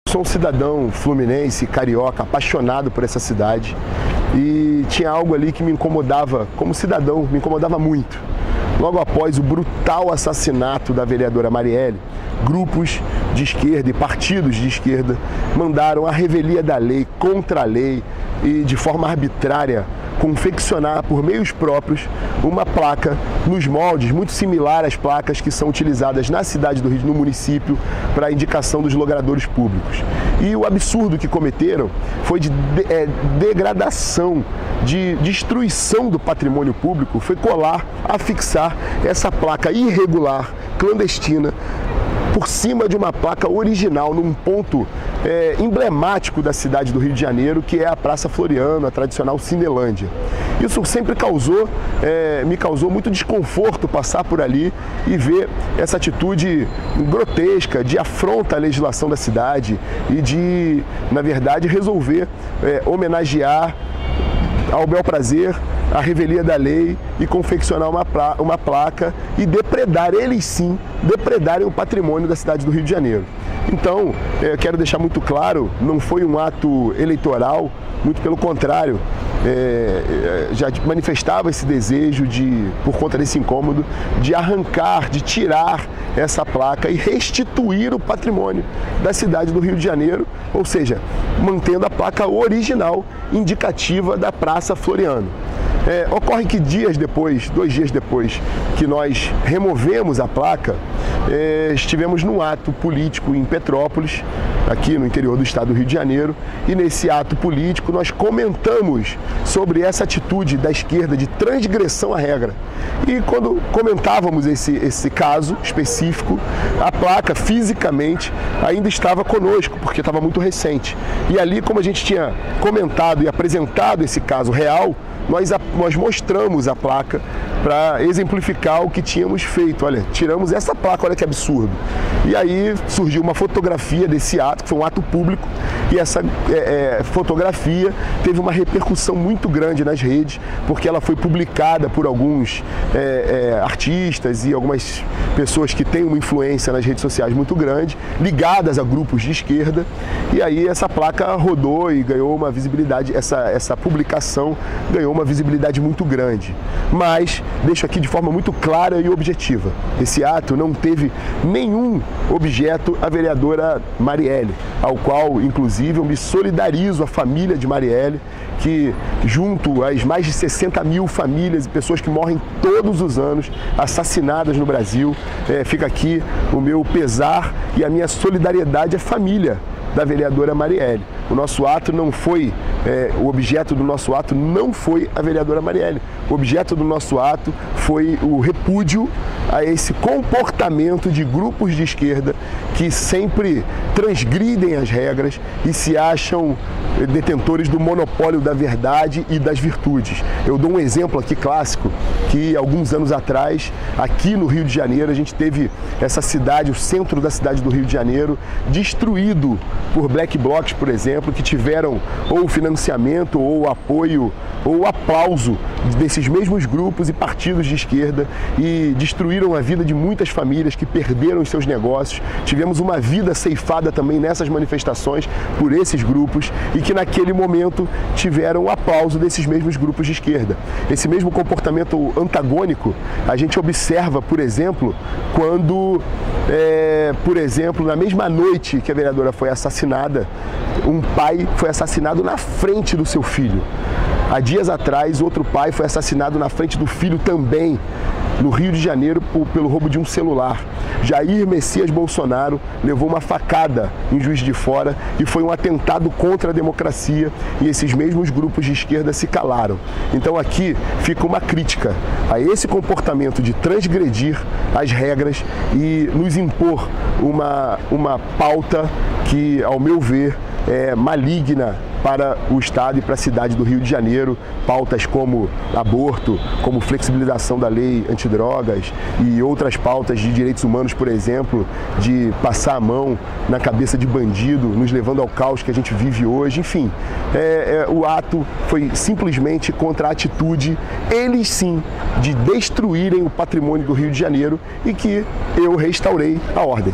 Sou um cidadão fluminense, carioca, apaixonado por essa cidade e tinha algo ali que me incomodava, como cidadão, me incomodava muito. Logo após o brutal assassinato da vereadora Marielle, grupos de esquerda e partidos de esquerda mandaram a revelia da lei, contra a lei e de forma arbitrária confeccionar por meios próprios uma placa nos moldes muito similar às placas que são utilizadas na cidade do Rio, no município, para a indicação dos logradouros públicos. E o absurdo que cometeram foi de degradação, de destruição do patrimônio público, foi colar, afixar essa placa irregular, clandestina, por cima de uma placa original, num ponto emblemático da cidade do Rio de Janeiro, que é a Praça Floriano, a tradicional Cinelândia. Isso sempre me causou muito desconforto passar por ali e ver essa atitude grotesca de afronta à legislação da cidade e de, na verdade, resolver homenagear ao bel prazer a revelia da lei e confeccionar uma placa e depredar, eles sim, depredarem o patrimônio da cidade do Rio de Janeiro. Então, eu quero deixar muito claro, não foi um ato eleitoral, muito pelo contrário, já manifestava esse desejo por conta desse incômodo, de arrancar, de tirar essa placa e restituir o patrimônio da cidade do Rio de Janeiro, ou seja, mantendo a placa original indicativa da Praça Floriano. Ocorre que 2 dias depois que nós removemos a placa, estivemos num ato político em Petrópolis, aqui no interior do estado do Rio de Janeiro, e nesse ato político nós comentamos sobre essa atitude da esquerda de transgressão à regra. E quando comentávamos esse caso específico, a placa fisicamente ainda estava conosco, porque estava muito recente. E ali, como a gente tinha comentado e apresentado esse caso real, nós mostramos a placa para exemplificar o que tínhamos feito. Olha, tiramos essa placa, olha que absurdo. E aí surgiu uma fotografia desse ato, que foi um ato público, e essa fotografia teve uma repercussão muito grande nas redes, porque ela foi publicada por alguns artistas e algumas pessoas que têm uma influência nas redes sociais muito grande, ligadas a grupos de esquerda, e aí essa placa rodou e ganhou uma visibilidade, essa publicação ganhou uma visibilidade muito grande. Mas deixo aqui de forma muito clara e objetiva, esse ato não teve nenhum objeto a vereadora Marielle, ao qual inclusive eu me solidarizo a família de Marielle, que junto às mais de 60 mil famílias e pessoas que morrem todos os anos assassinadas no Brasil, fica aqui o meu pesar e a minha solidariedade à família da vereadora Marielle. O nosso ato não foi, o objeto do nosso ato não foi a vereadora Marielle. O objeto do nosso ato foi o repúdio a esse comportamento de grupos de esquerda que sempre transgridem as regras e se acham detentores do monopólio da verdade e das virtudes. Eu dou um exemplo aqui clássico, que alguns anos atrás, aqui no Rio de Janeiro, a gente teve essa cidade, o centro da cidade do Rio de Janeiro, destruído por black blocs, por exemplo, que tiveram ou financiamento, ou apoio, ou aplauso desses mesmos grupos e partidos de esquerda e destruíram a vida de muitas famílias que perderam os seus negócios. Tivemos uma vida ceifada também nessas manifestações por esses grupos e que naquele momento tiveram o aplauso desses mesmos grupos de esquerda. Esse mesmo comportamento antagônico a gente observa, por exemplo, quando, na mesma noite que a vereadora foi assassinada, um pai foi assassinado na frente do seu filho. Há dias atrás, outro pai foi assassinado na frente do filho também, no Rio de Janeiro, pelo roubo de um celular. Jair Messias Bolsonaro levou uma facada em Juiz de Fora e foi um atentado contra a democracia e esses mesmos grupos de esquerda se calaram. Então aqui fica uma crítica a esse comportamento de transgredir as regras e nos impor uma pauta que, ao meu ver, é maligna para o Estado e para a cidade do Rio de Janeiro, pautas como aborto, como flexibilização da lei antidrogas e outras pautas de direitos humanos, por exemplo, de passar a mão na cabeça de bandido, nos levando ao caos que a gente vive hoje. Enfim, o ato foi simplesmente contra a atitude, eles sim, de destruírem o patrimônio do Rio de Janeiro e que eu restaurei a ordem.